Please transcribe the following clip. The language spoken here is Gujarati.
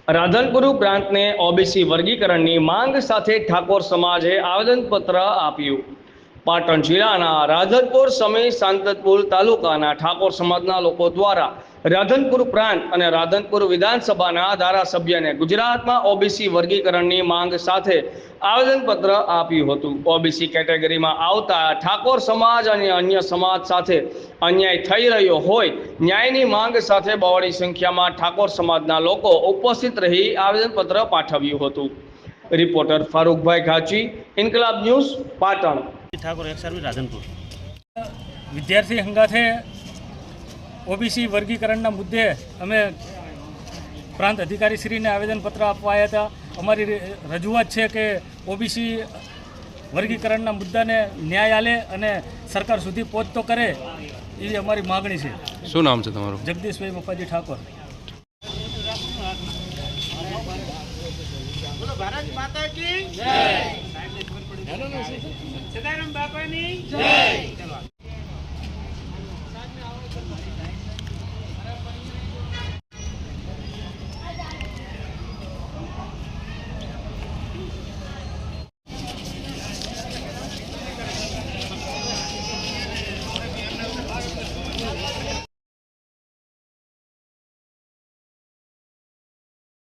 રાધનપુર પ્રાંતને ઓબીસી વર્ગીકરણની માંગ સાથે ઠાકોર સમાજે આવેદનપત્ર આપ્યું। પાટણ જિલ્લાના રાધનપુર સમી સાંતલપુર તાલુકાના ઠાકોર સમાજના લોકો દ્વારા રાધનપુર પ્રાંત અને રાધનપુર વિધાનસભાના ધારાસભ્યને ગુજરાતમાં ઓબીસી વર્ગીકરણની માંગ સાથે આવેદનપત્ર આપ્યું હતું। ઓબીસી કેટેગરીમાં આવતા ઠાકોર સમાજ અને અન્ય સમાજ સાથે અન્યાય થઈ રહ્યો હોય ન્યાયની માંગ સાથે બહોળી સંખ્યામાં ઠાકોર સમાજના લોકો ઉપસ્થિત રહી આવેદનપત્ર પાઠવ્યું હતું। રિપોર્ટર ફારૂકભાઈ ઘાચી, ઇન્કલાબ ન્યૂઝ, પાટણ। ઠાકોર એક્સઆરવી રાધનપુર વિદ્યાર્થી સંઘાથે ઓબીસી વર્ગીકરણના મુદ્દે અમે પ્રાંત અધિકારીશ્રીને આવેદનપત્ર આપવા આવ્યા હતા। અમારી રજૂઆત છે કે ઓબીસી વર્ગીકરણના મુદ્દાને ન્યાય આલે અને સરકાર સુધી પહોંચતો કરે એવી અમારી માગણી છે। શું નામ છે તમારું? જગદીશભાઈ મપ્પાજી ઠાકોર। ભારત માતા કી જય, સદારામ બાપાની જય।